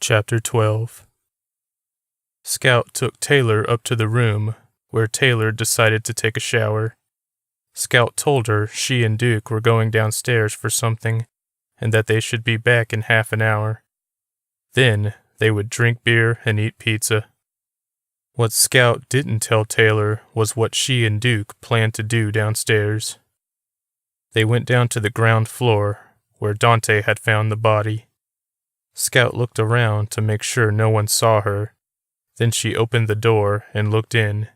Chapter 12. Scout took Taylor up to the room, where Taylor decided to take a shower. Scout told her she and Duke were going downstairs for something, and that they should be back in half an hour. Then they would drink beer and eat pizza. What Scout didn't tell Taylor was what she and Duke planned to do downstairs. They went down to the ground floor, where Dante had found the body. Scout looked around to make sure no one saw her. Then she opened the door and looked in.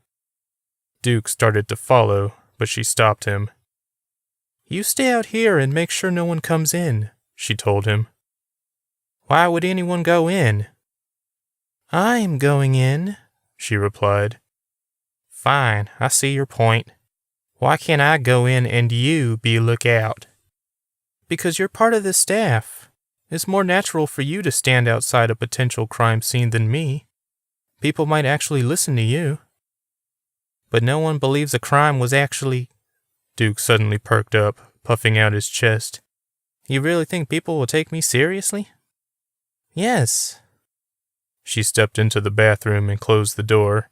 Duke started to follow, but she stopped him. "You stay out here and make sure no one comes in," she told him. "Why would anyone go in?" "I'm going in," she replied. "Fine, I see your point. Why can't I go in and you be lookout?" "Because you're part of the staff. It's more natural for you to stand outside a potential crime scene than me. People might actually listen to you." "But no one believes a crime was actually—" Duke suddenly perked up, puffing out his chest. "You really think people will take me seriously?" "Yes." She stepped into the bathroom and closed the door.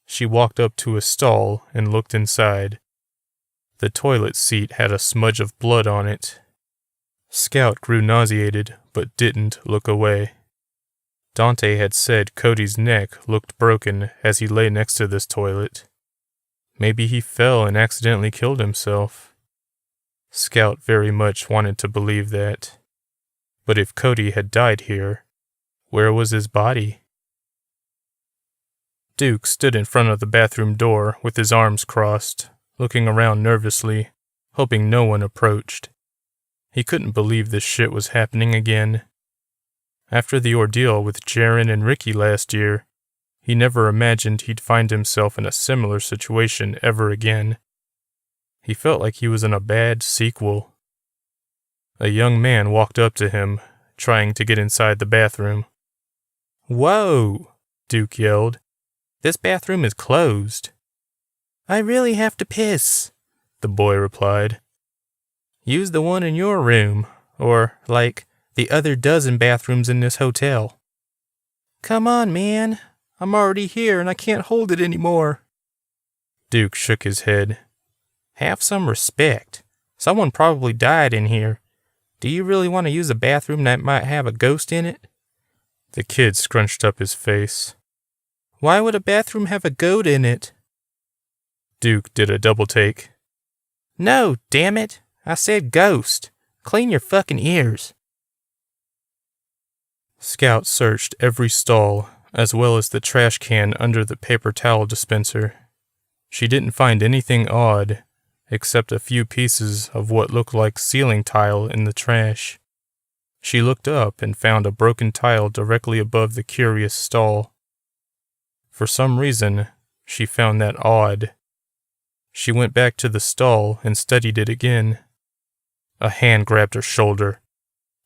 She walked up to a stall and looked inside. The toilet seat had a smudge of blood on it. Scout grew nauseated, but didn't look away. Dante had said Cody's neck looked broken as he lay next to this toilet. Maybe he fell and accidentally killed himself. Scout very much wanted to believe that. But if Cody had died here, where was his body? Duke stood in front of the bathroom door with his arms crossed, looking around nervously, hoping no one approached. He couldn't believe this shit was happening again. After the ordeal with Jaren and Ricky last year, he never imagined he'd find himself in a similar situation ever again. He felt like he was in a bad sequel. A young man walked up to him, trying to get inside the bathroom. "Whoa!" Duke yelled. "This bathroom is closed." "I really have to piss," the boy replied. "Use the one in your room, or, like, the other dozen bathrooms in this hotel." "Come on, man. I'm already here and I can't hold it anymore." Duke shook his head. "Have some respect. Someone probably died in here. Do you really want to use a bathroom that might have a ghost in it?" The kid scrunched up his face. "Why would a bathroom have a goat in it?" Duke did a double take. "No, damn it. I said ghost. Clean your fucking ears." Scout searched every stall, as well as the trash can under the paper towel dispenser. She didn't find anything odd, except a few pieces of what looked like ceiling tile in the trash. She looked up and found a broken tile directly above the curious stall. For some reason, she found that odd. She went back to the stall and studied it again. A hand grabbed her shoulder.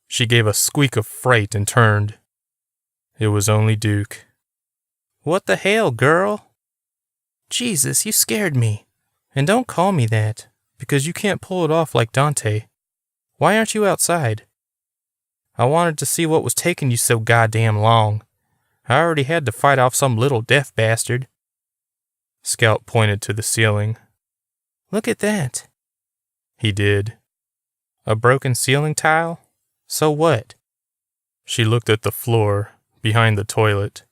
She gave a squeak of fright and turned. It was only Duke. "What the hell, girl?" "Jesus, you scared me. And don't call me that, because you can't pull it off like Dante. Why aren't you outside?" "I wanted to see what was taking you so goddamn long. I already had to fight off some little deaf bastard." Scout pointed to the ceiling. "Look at that." He did. "A broken ceiling tile? So what?" She looked at the floor, behind the toilet.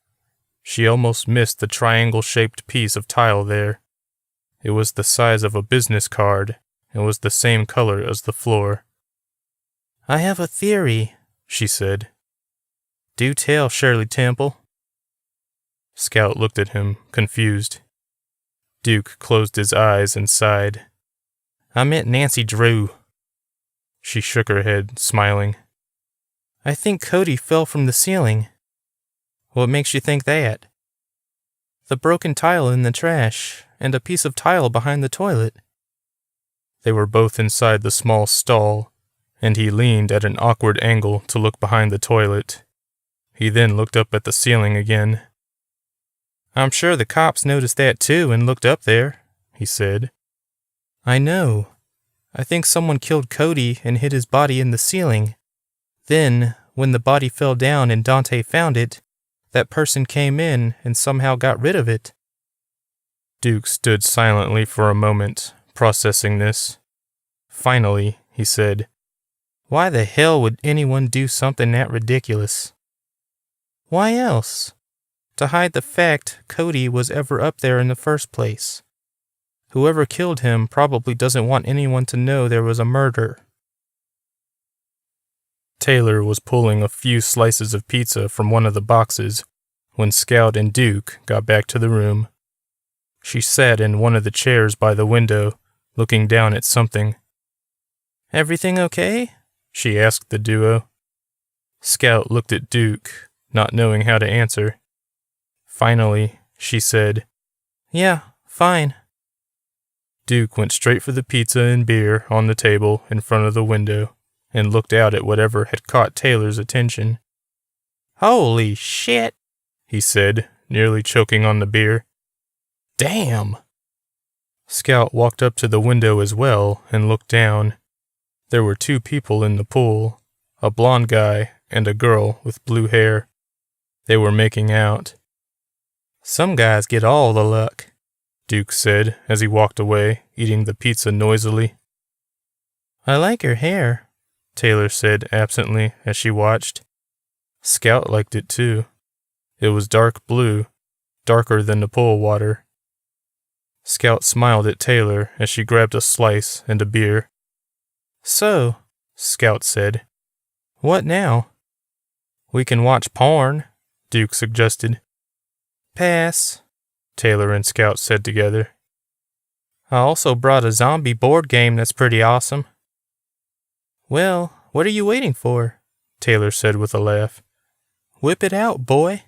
She almost missed the triangle-shaped piece of tile there. It was the size of a business card, and was the same color as the floor. "I have a theory," she said. "Do tell, Shirley Temple." Scout looked at him, confused. Duke closed his eyes and sighed. "I meant Nancy Drew." She shook her head, smiling. "I think Cody fell from the ceiling." "What makes you think that?" "The broken tile in the trash, and a piece of tile behind the toilet." They were both inside the small stall, and he leaned at an awkward angle to look behind the toilet. He then looked up at the ceiling again. "I'm sure the cops noticed that too and looked up there," he said. "I know. I think someone killed Cody and hid his body in the ceiling. Then, when the body fell down and Dante found it, that person came in and somehow got rid of it. Duke stood silently for a moment, processing this. Finally, he said, "Why the hell would anyone do something that ridiculous?" "Why else? To hide the fact Cody was ever up there in the first place. Whoever killed him probably doesn't want anyone to know there was a murder." Taylor was pulling a few slices of pizza from one of the boxes when Scout and Duke got back to the room. She sat in one of the chairs by the window, looking down at something. "Everything okay?" she asked the duo. Scout looked at Duke, not knowing how to answer. Finally, she said, "Yeah, fine." Duke went straight for the pizza and beer on the table in front of the window and looked out at whatever had caught Taylor's attention. "Holy shit," he said, nearly choking on the beer. "Damn." Scout walked up to the window as well and looked down. There were 2 people in the pool, a blonde guy and a girl with blue hair. They were making out. "Some guys get all the luck," Duke said as he walked away, eating the pizza noisily. "I like her hair," Taylor said absently as she watched. Scout liked it too. It was dark blue, darker than the pool water. Scout smiled at Taylor as she grabbed a slice and a beer. "So," Scout said, "what now?" "We can watch porn," Duke suggested. "Pass," Taylor and Scout said together. "I also brought a zombie board game that's pretty awesome." "Well, what are you waiting for?" Taylor said with a laugh. "Whip it out, boy."